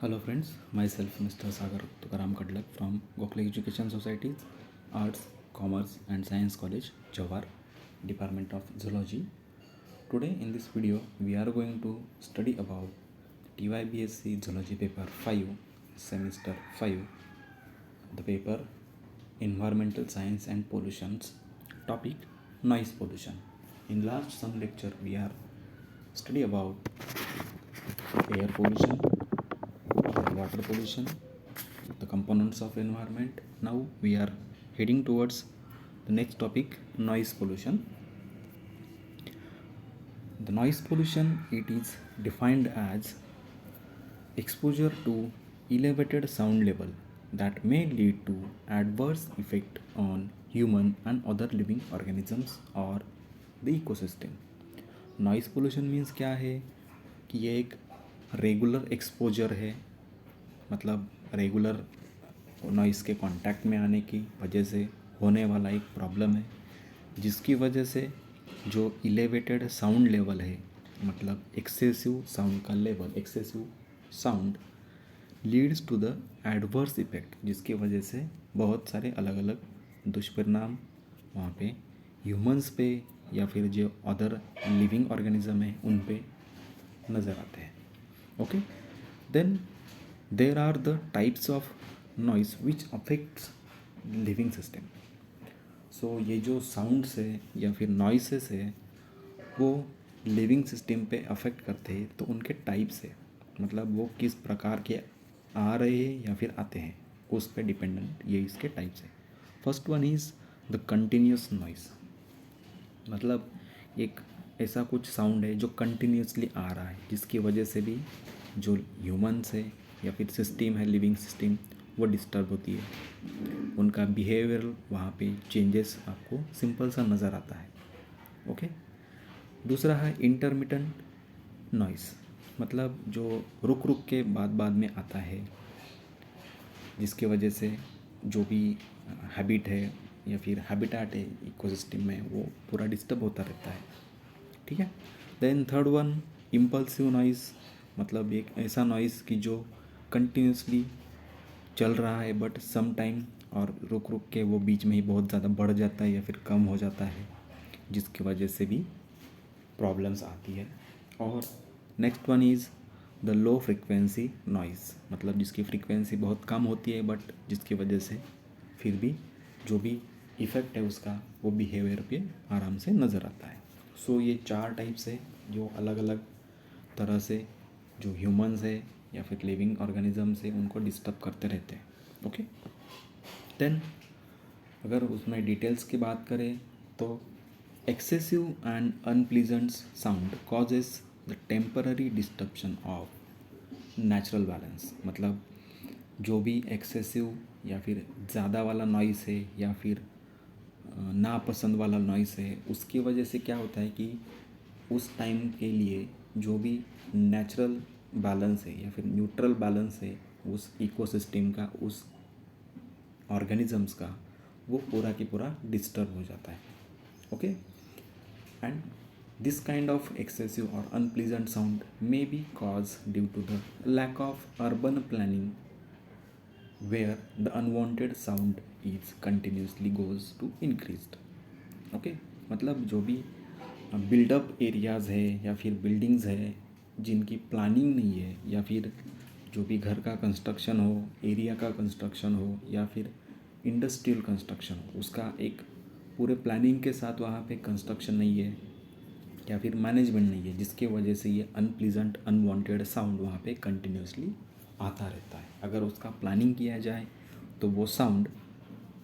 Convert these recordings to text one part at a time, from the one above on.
Hello friends, myself Mr. Sagar Tukaram Kadlak from Gokhale Education Society's Arts, Commerce and Science College, Jawhar, Department of Zoology. Today in this video, we are going to study about TYBSc Zoology paper 5, semester 5, the paper Environmental Science and Pollutions, topic Noise Pollution. In last some lecture, we are study about air pollution, water pollution, the components of environment. Now we are heading towards the next topic, noise pollution. The noise pollution, it is defined as exposure to elevated sound level that may lead to adverse effect on human and other living organisms or the ecosystem. Noise pollution means क्या है कि ये एक regular exposure है, मतलब regular noise के contact में आने की वजह से होने वाला एक प्रॉब्लम है, जिसकी वजह से जो इलेवेटेड साउंड लेवल है, मतलब एक्सेसिव साउंड का लेवल, excessive sound leads to the adverse effect, जिसकी वजह से बहुत सारे अलग अलग दुष्परिणाम वहाँ पे ह्यूमंस पे या फिर जो अदर लिविंग ऑर्गेनिज्म है उन पे नज़र आते हैं. Okay, then there are the types of noise which affects living system. So ये जो साउंड्स है या फिर नॉइसेस है वो लिविंग सिस्टम पे अफेक्ट करते हैं, तो उनके टाइप्स है, मतलब वो किस प्रकार के आ रहे हैं या फिर आते हैं उस पर डिपेंडेंट ये इसके टाइप्स है. First one is the continuous noise, मतलब एक ऐसा कुछ साउंड है जो कंटिन्यूसली आ रहा है, जिसकी वजह से भी जो ह्यूमन्स है या फिर सिस्टम है, लिविंग सिस्टम, वो डिस्टर्ब होती है, उनका बिहेवियर वहाँ पे चेंजेस आपको सिंपल सा नज़र आता है. ओके, दूसरा है इंटरमिटेंट नॉइस, मतलब जो रुक रुक के बाद बाद में आता है, जिसकी वजह से जो भी हैबिट है या फिर हैबिटाट है इकोसिस्टम में वो पूरा डिस्टर्ब होता रहता है. ठीक है. Then third one impulsive noise, मतलब एक ऐसा नॉइस कि जो कंटिन्यूसली चल रहा है बट सम टाइम और रुक रुक के वो बीच में ही बहुत ज़्यादा बढ़ जाता है या फिर कम हो जाता है, जिसकी वजह से भी प्रॉब्लम्स आती है. और next one is the low frequency noise, मतलब जिसकी फ्रीक्वेंसी बहुत कम होती है बट जिसकी वजह से फिर भी जो भी इफ़ेक्ट है उसका वो बिहेवियर पे आराम से नज़र आता है. सो ये चार टाइप्स है जो अलग अलग तरह से जो ह्यूमंस है या फिर लिविंग ऑर्गेनिजम्स है उनको डिस्टर्ब करते रहते हैं. ओके, देन अगर उसमें डिटेल्स की बात करें तो excessive and unpleasant sound causes the temporary disturbance of natural balance, मतलब जो भी एक्सेसिव या फिर ज़्यादा वाला नॉइस है या फिर नापसंद वाला नॉइस है, उसकी वजह से क्या होता है कि उस टाइम के लिए जो भी नेचुरल बैलेंस है या फिर न्यूट्रल बैलेंस है उस इकोसिस्टम का, उस ऑर्गेनिजम्स का, वो पूरा की पूरा डिस्टर्ब हो जाता है. Okay, and this kind of excessive और unpleasant sound may be cause due to the lack of urban planning where the unwanted sound is continuously goes to increased. Okay, मतलब जो भी बिल्डअप एरियाज़ है या फिर बिल्डिंग्स है जिनकी planning नहीं है, या फिर जो भी घर का कंस्ट्रक्शन हो, एरिया का कंस्ट्रक्शन हो या फिर इंडस्ट्रियल कंस्ट्रक्शन हो, उसका एक पूरे प्लानिंग के साथ वहाँ पे कंस्ट्रक्शन नहीं है या फिर मैनेजमेंट नहीं है, जिसके वजह से ये अनप्लीजेंट अनवांटेड साउंड वहाँ पे कंटिन्यूसली आता रहता है. अगर उसका प्लानिंग किया जाए तो वो साउंड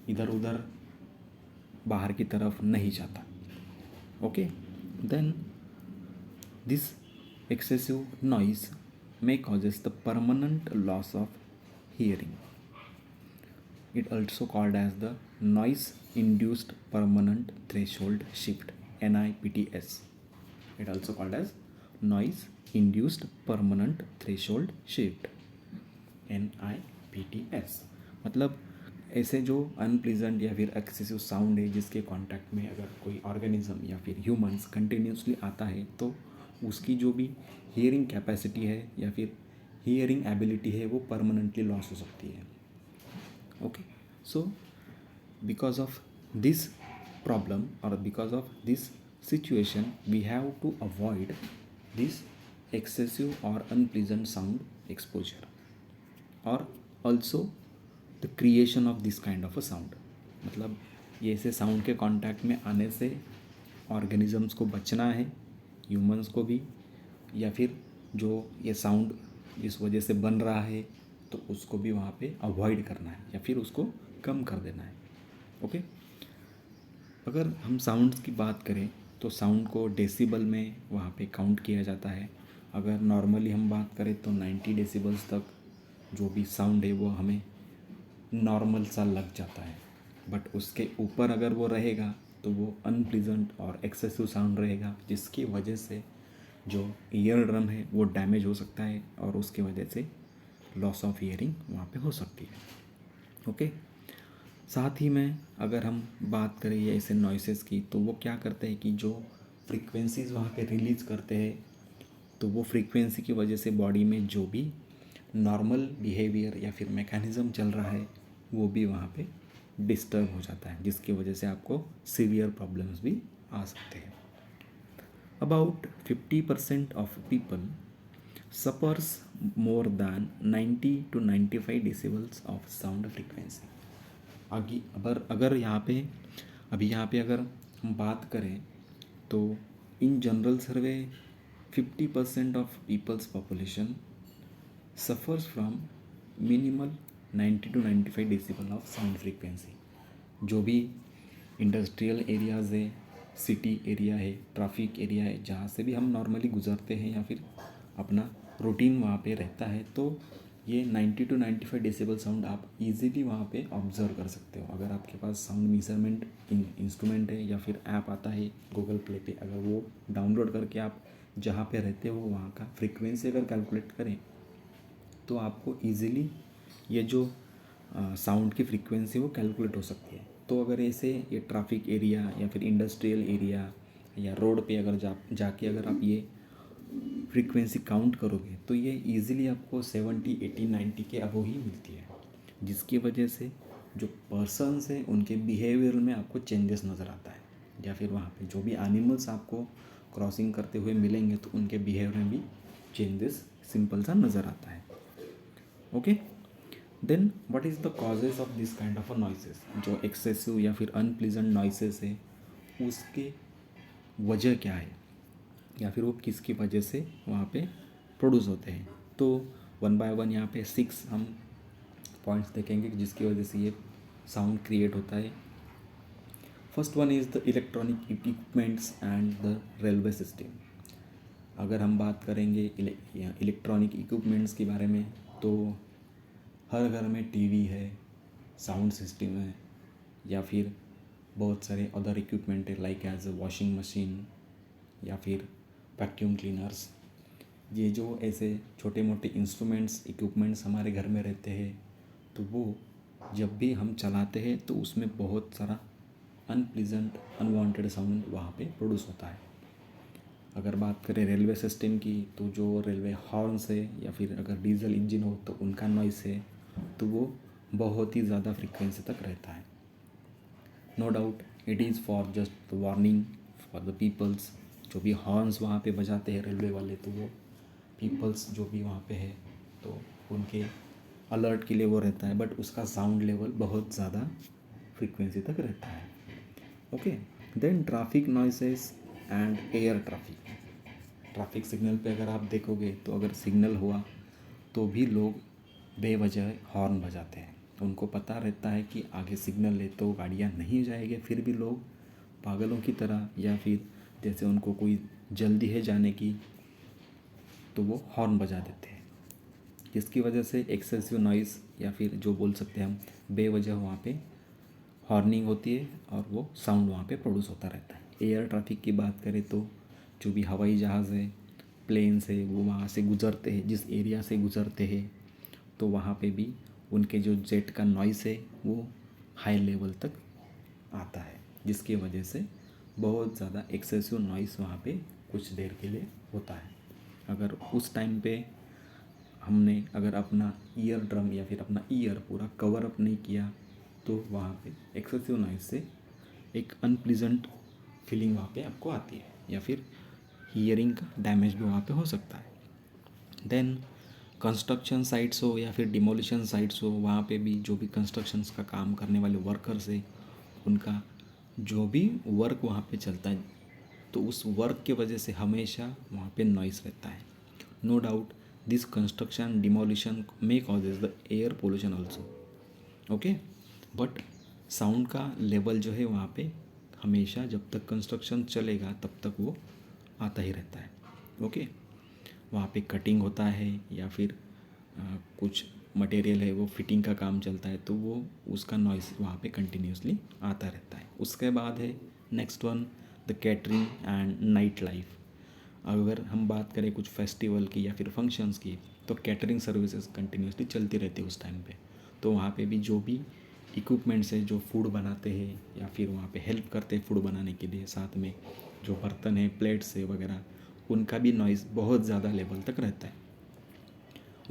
इधर उधर बाहर की तरफ नहीं जाता. Okay, then this excessive noise may causes the permanent loss of hearing. It also called as the noise induced permanent threshold shift, NIPTS. It also called as noise induced permanent threshold shift, NIPTS. मतलब ऐसे जो unpleasant या फिर excessive sound है जिसके contact में अगर कोई ऑर्गेनिज्म या फिर ह्यूमंस कंटिन्यूसली आता है तो उसकी जो भी हियरिंग कैपेसिटी है या फिर हियरिंग एबिलिटी है वो परमानेंटली लॉस हो सकती है. Okay, so because of this problem or because of this situation we have to avoid this excessive or unpleasant sound exposure or also the creation of this kind of a sound. मतलब ये ऐसे sound के contact में आने से organisms को बचना है, ह्यूमंस को भी, या फिर जो ये साउंड इस वजह से बन रहा है तो उसको भी वहाँ पे अवॉइड करना है या फिर उसको कम कर देना है. ओके, अगर हम साउंड्स की बात करें तो साउंड को डेसिबल में वहाँ पे काउंट किया जाता है. अगर नॉर्मली हम बात करें तो 90 डेसिबल्स तक जो भी साउंड है वो हमें नॉर्मल सा लग जाता है. बट उसके ऊपर अगर वो रहेगा तो वो अनप्लीजेंट और एक्सेसिव साउंड रहेगा, जिसकी वजह से जो ईयर ड्रम है वो डैमेज हो सकता है और उसकी वजह से लॉस ऑफ ईयरिंग वहाँ पे हो सकती है. ओके, साथ ही में अगर हम बात करें ये ऐसे नॉइसेस की तो वो क्या करते हैं कि जो फ्रीक्वेंसीज़ वहाँ पे रिलीज़ करते हैं तो वो फ्रीक्वेंसी की वजह से बॉडी में जो भी नॉर्मल बिहेवियर या फिर मैकेनिज़्म चल रहा है वो भी वहाँ पे डिस्टर्ब हो जाता है, जिसकी वजह से आपको सीवियर प्रॉब्लम्स भी आ सकते हैं. About 50% of people suffers more than 90 to 95 decibels of sound frequency. आगे अगर यहाँ पे अगर हम बात करें तो in general survey 50% of peoples population suffers from minimal 90 to 95 decibel of sound frequency. जो भी इंडस्ट्रियल एरियाज़ है, सिटी एरिया है, ट्रैफिक एरिया है, जहाँ से भी हम नॉर्मली गुजरते हैं या फिर अपना रूटीन वहाँ पे रहता है, तो ये 90 to 95 डेसिबल साउंड आप इजीली वहाँ पे ऑब्जर्व कर सकते हो. अगर आपके पास साउंड मेजरमेंट इंस्ट्रूमेंट है या फिर ऐप आता है गूगल प्ले पे, अगर वो डाउनलोड करके आप जहाँ पे रहते हो वहाँ का फ्रीक्वेंसी अगर कैलकुलेट करें तो आपको इजीली ये जो साउंड की फ्रीक्वेंसी वो कैलकुलेट हो सकती है. तो अगर ऐसे ये ट्रैफिक एरिया या फिर इंडस्ट्रियल एरिया या रोड पे अगर जाके अगर आप ये फ्रीक्वेंसी काउंट करोगे तो ये इजीली आपको 70, 80, 90 के अबव ही मिलती है, जिसकी वजह से जो पर्सन्स हैं उनके बिहेवियर में आपको चेंजेस नज़र आता है. या फिर वहाँ पे जो भी एनिमल्स आपको क्रॉसिंग करते हुए मिलेंगे तो उनके बिहेवियर में भी चेंजेस सिंपल सा नज़र आता है. Okay, then what is the causes of this kind of a noises. जो एक्सेसिव या फिर अनप्लीजेंट नॉइसेस है उसके वजह क्या है या फिर वो किसकी वजह से वहाँ पे प्रोड्यूस होते हैं. तो वन बाय वन यहाँ पे 6 हम पॉइंट्स देखेंगे जिसकी वजह से ये साउंड क्रिएट होता है. First one is the electronic equipments and the railway system. अगर हम बात करेंगे इलेक्ट्रॉनिक इक्विपमेंट्स के बारे में तो हर घर में टीवी है, साउंड सिस्टम है, या फिर बहुत सारे अदर इक्विपमेंट है like as a washing machine या फिर वैक्यूम क्लीनर्स. ये जो ऐसे छोटे मोटे इंस्ट्रूमेंट्स इक्विपमेंट्स हमारे घर में रहते हैं तो वो जब भी हम चलाते हैं तो उसमें बहुत सारा अनप्लीजेंट अनवांटेड साउंड वहाँ पे प्रोड्यूस होता है. अगर बात करें रेलवे सिस्टम की तो जो रेलवे हॉर्न्स है या फिर अगर डीजल इंजन हो तो उनका नॉइस है तो वो बहुत ही ज़्यादा फ्रीक्वेंसी तक रहता है. No doubt it is for just warning for the peoples. जो भी हॉर्न्स वहाँ पे बजाते हैं रेलवे वाले तो वो पीपल्स जो भी वहाँ पे है तो उनके अलर्ट के लिए वो रहता है, बट उसका साउंड लेवल बहुत ज़्यादा फ्रीक्वेंसी तक रहता है. Okay, then traffic noises and air traffic. Traffic signal पे अगर आप देखोगे तो अगर सिग्नल हुआ तो भी लोग बेवजह हॉर्न बजाते हैं. उनको पता रहता है कि आगे सिग्नल है तो गाड़ियाँ नहीं जाएंगे, फिर भी लोग पागलों की तरह या फिर जैसे उनको कोई जल्दी है जाने की तो वो हॉर्न बजा देते हैं, जिसकी वजह से एक्सेसिव नॉइस या फिर जो बोल सकते हैं हम बेवजह वहाँ पे हॉर्निंग होती है और वो साउंड वहाँ पे प्रोड्यूस होता रहता है. एयर ट्रैफिक की बात करें तो जो भी हवाई जहाज़ है, प्लेन्स है, वो वहाँ से गुज़रते हैं, जिस एरिया से गुज़रते हैं तो वहाँ पे भी उनके जो जेट का नॉइस है वो हाई लेवल तक आता है, जिसकी वजह से बहुत ज़्यादा एक्सेसिव नॉइस वहाँ पे कुछ देर के लिए होता है. अगर उस टाइम पे हमने अगर अपना ईयर ड्रम या फिर अपना ईयर पूरा कवर अप नहीं किया तो वहाँ पे एक्सेसिव नॉइज से एक अनप्लीजेंट फीलिंग वहाँ पे आपको आती है या फिर हियरिंग का डैमेज भी वहाँ पे हो सकता है। देन कंस्ट्रक्शन साइट्स हो या फिर डिमोलिशन साइट्स हो, वहाँ पे भी जो भी कंस्ट्रक्शंस का काम करने वाले वर्कर्स है उनका जो भी वर्क वहाँ पे चलता है तो उस वर्क की वजह से हमेशा वहाँ पे नॉइस रहता है। No doubt this construction demolition may causes the air pollution also, okay, but sound का लेवल जो है वहाँ पे हमेशा जब तक कंस्ट्रक्शन चलेगा तब तक वो आता ही रहता है, ओके। वहाँ पे कटिंग होता है या फिर कुछ मटेरियल है वो फिटिंग का काम चलता है तो वो उसका नॉइस वहाँ पे कंटिन्यूसली आता रहता है। उसके बाद है next one the catering and night life. अगर हम बात करें कुछ फेस्टिवल की या फिर फंक्शंस की तो कैटरिंग सर्विसेज कंटिन्यूसली चलती रहती है उस टाइम पे, तो वहाँ पे भी जो भी इक्विपमेंट्स है जो फूड बनाते हैं या फिर वहाँ पे हेल्प करते हैं फूड बनाने के लिए, साथ में जो बर्तन है प्लेट्स है वगैरह, उनका भी नॉइज़ बहुत ज़्यादा लेवल तक रहता है।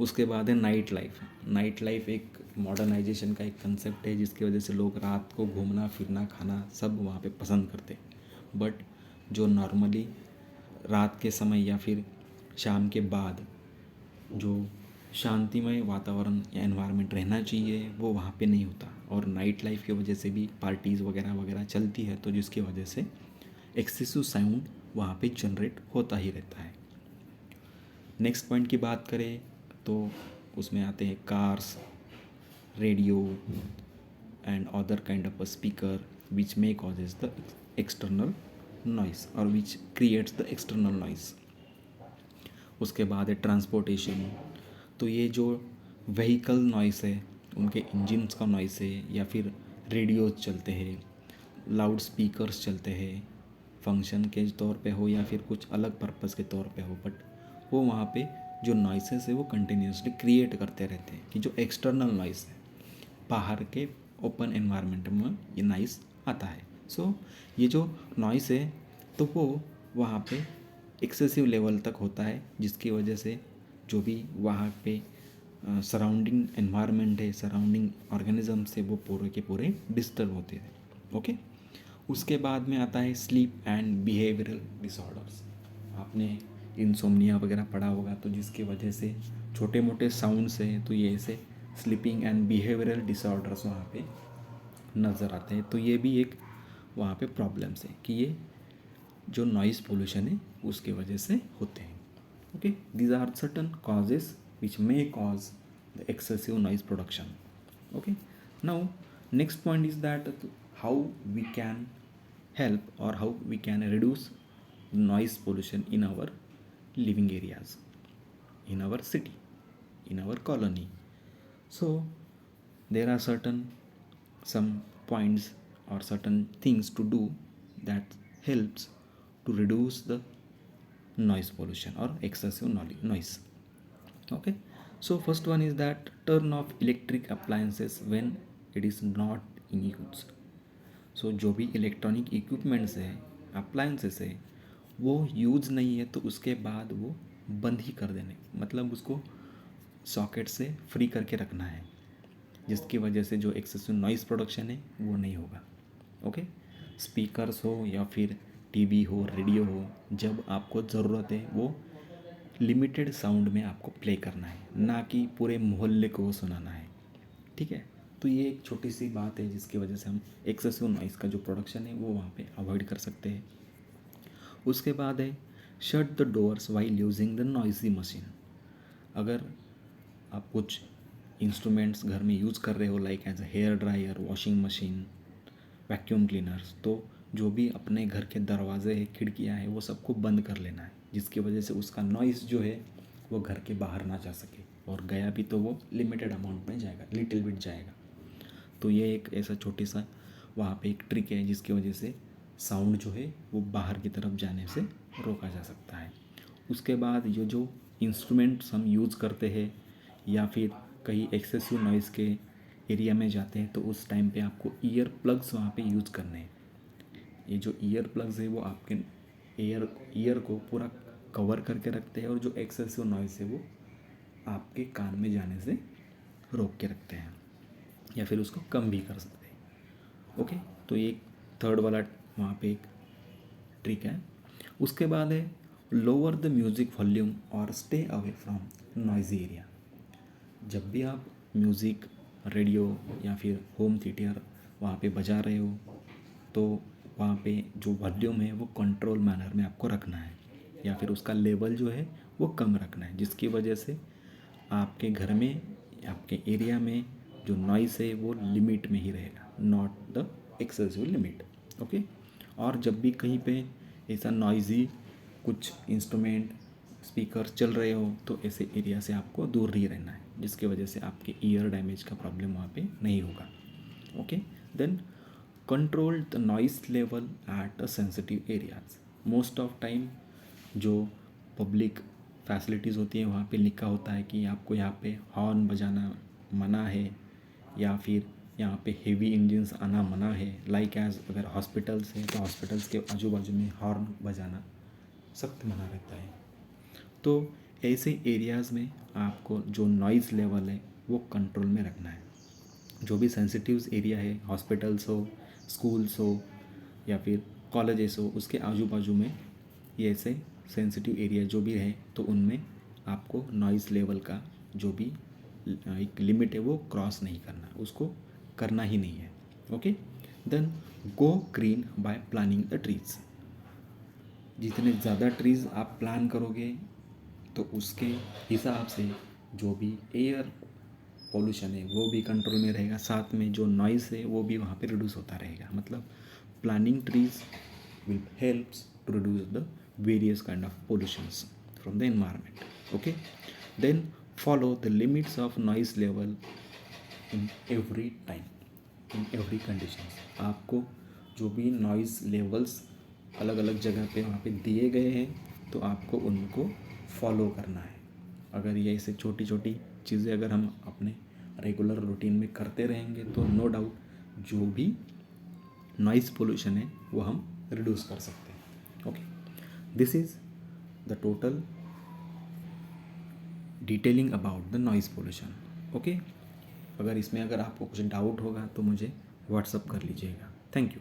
उसके बाद है नाइट लाइफ। नाइट लाइफ एक मॉडर्नाइजेशन का एक कंसेप्ट है जिसकी वजह से लोग रात को घूमना फिरना खाना सब वहाँ पे पसंद करते हैं, बट जो नॉर्मली रात के समय या फिर शाम के बाद जो शांतिमय वातावरण या एनवायरनमेंट रहना चाहिए वो वहाँ पे नहीं होता, और नाइट लाइफ की वजह से भी पार्टीज़ वगैरह वगैरह चलती है तो जिसकी वजह से एक्सेसिव साउंड वहाँ पे जनरेट होता ही रहता है। नेक्स्ट पॉइंट की बात करें तो उसमें आते हैं cars, radio and other kind of a speaker which may causes the external noise और which creates the external noise. उसके बाद है ट्रांसपोर्टेशन। तो ये जो व्हीकल नॉइस है उनके इंजन्स का नॉइस है या फिर रेडियोज चलते हैं, लाउड स्पीकर्स चलते हैं, फंक्शन के तौर पे हो या फिर कुछ अलग पर्पस के तौर पे हो, बट वो वहाँ पे जो नॉइसेस है वो कंटिन्यूसली क्रिएट करते रहते हैं कि जो एक्सटर्नल नॉइस है बाहर के ओपन एनवायरनमेंट में ये नॉइस आता है। सो ये जो नॉइस है तो वो वहाँ पे एक्सेसिव लेवल तक होता है जिसकी वजह से जो भी वहाँ पे सराउंडिंग एनवायरनमेंट है, सराउंडिंग ऑर्गेनिजम्स है, वो पूरे के पूरे डिस्टर्ब होते हैं, ओके। उसके बाद में आता है स्लीप एंड बिहेवियरल डिसऑर्डर्स। आपने इंसोम्निया वगैरह पढ़ा होगा तो जिसकी वजह से छोटे मोटे साउंड्स हैं तो ये ऐसे स्लीपिंग एंड बिहेवियरल डिसऑर्डर्स वहाँ पे नज़र आते हैं। तो ये भी एक वहाँ पे प्रॉब्लम्स है कि ये जो नॉइज़ पोल्यूशन है उसके वजह से होते हैं, okay. These are certain causes which may cause the excessive noise production, okay. Now next point is that how we can help or how we can reduce noise pollution in our living areas, in our city, in our colony. So there are certain some points or certain things to do that helps to reduce the noise pollution or excessive noise, okay. So first one is that turn off electric appliances when it is not in use. सो जो भी electronic equipments है, appliances है, वो use नहीं है तो उसके बाद वो बंद ही कर देने, मतलब उसको सॉकेट से फ्री करके रखना है जिसकी वजह से जो एक्सेसिव नॉइज़ प्रोडक्शन है वो नहीं होगा, ओके। स्पीकर्स हो या फिर टीवी हो, रेडियो हो, जब आपको ज़रूरत है वो लिमिटेड साउंड में आपको प्ले करना है, ना कि पूरे मोहल्ले को सुनाना है, ठीक है। तो ये एक छोटी सी बात है जिसकी वजह से हम एक्सेसिव नॉइज़ का जो प्रोडक्शन है वो वहाँ पे अवॉइड कर सकते हैं। उसके बाद है shut the doors while using the noisy machine. अगर आप कुछ इंस्ट्रूमेंट्स घर में यूज़ कर रहे हो like as a hair dryer, washing machine, vacuum cleaners, तो जो भी अपने घर के दरवाजे हैं, खिड़कियाँ हैं, वो सबको बंद कर लेना है जिसकी वजह से उसका नॉइज़ जो है वो घर के बाहर ना जा सके, और गया भी तो वो लिमिटेड अमाउंट में जाएगा, लिटिल बिट जाएगा। तो ये एक ऐसा छोटी सा वहाँ पे एक ट्रिक है जिसकी वजह से साउंड जो है वो बाहर की तरफ जाने से रोका जा सकता है। उसके बाद ये जो इंस्ट्रूमेंट्स हम यूज़ करते हैं या फिर कहीं एक्सेसिव नॉइज़ के एरिया में जाते हैं तो उस टाइम पे आपको ईयर प्लग्स वहाँ पे यूज़ करने हैं। ये जो ईयर प्लग्स है वो आपके ईयर को पूरा कवर करके रखते हैं और जो एक्सेसिव नॉइज़ है वो आपके कान में जाने से रोक के रखते हैं या फिर उसको कम भी कर सकते हैं। ओके, तो ये थर्ड वाला वहाँ पे एक ट्रिक है। उसके बाद है लोअर द म्यूज़िक वॉल्यूम और stay away from noisy area. जब भी आप म्यूज़िक रेडियो या फिर होम थिएटर वहाँ पे बजा रहे हो तो वहाँ पे जो वॉल्यूम है वो कंट्रोल मैनर में आपको रखना है या फिर उसका लेवल जो है वो कम रखना है, जिसकी वजह से आपके घर में आपके एरिया में जो नॉइस है वो लिमिट में ही रहेगा, not the excessive limit. Okay, और जब भी कहीं पे ऐसा नॉइजी कुछ इंस्ट्रूमेंट स्पीकर चल रहे हो तो ऐसे एरिया से आपको दूर ही रहना है, जिसकी वजह से आपके ईयर डैमेज का प्रॉब्लम वहाँ पे नहीं होगा। Okay, then control the noise level at a sensitive areas. Most of time जो पब्लिक फैसिलिटीज़ होती है वहाँ पे लिखा होता है कि आपको यहाँ पे हॉर्न बजाना मना है या फिर यहाँ पे हेवी इंजन्स आना मना है। लाइक एज अगर हॉस्पिटल्स हैं तो हॉस्पिटल्स के आजू बाजू में हॉर्न बजाना सख्त मना रहता है। तो ऐसे एरियाज़ में आपको जो नॉइज़ लेवल है वो कंट्रोल में रखना है। जो भी सेंसिटिव एरिया है, हॉस्पिटल्स हो, स्कूल्स हो या फिर कॉलेजेस हो, उसके आजू बाजू में ये ऐसे सेंसिटिव एरिया जो भी है तो उनमें आपको नॉइज़ लेवल का जो भी एक लिमिट है वो क्रॉस नहीं करना, उसको करना ही नहीं है। Okay, then go green by planning the trees. जितने ज़्यादा ट्रीज़ आप प्लान करोगे तो उसके हिसाब से जो भी एयर पॉल्यूशन है वो भी कंट्रोल में रहेगा, साथ में जो नॉइज़ है वो भी वहाँ पे रिड्यूस होता रहेगा। मतलब planning trees will helps to reduce the various kind of pollutions from the environment. Okay, then follow the limits of noise level in every time, in every condition. आपको जो भी नॉइज़ लेवल्स अलग अलग जगह पे वहाँ पे दिए गए हैं तो आपको उनको फॉलो करना है। अगर ये ऐसे छोटी छोटी चीज़ें अगर हम अपने रेगुलर रूटीन में करते रहेंगे तो नो डाउट जो भी नॉइज़ पोल्यूशन है वो हम रिड्यूस कर सकते हैं। Okay, this is the total detailing about the noise pollution. Okay, अगर इसमें अगर आपको कुछ डाउट होगा तो मुझे व्हाट्सअप कर लीजिएगा। Thank you.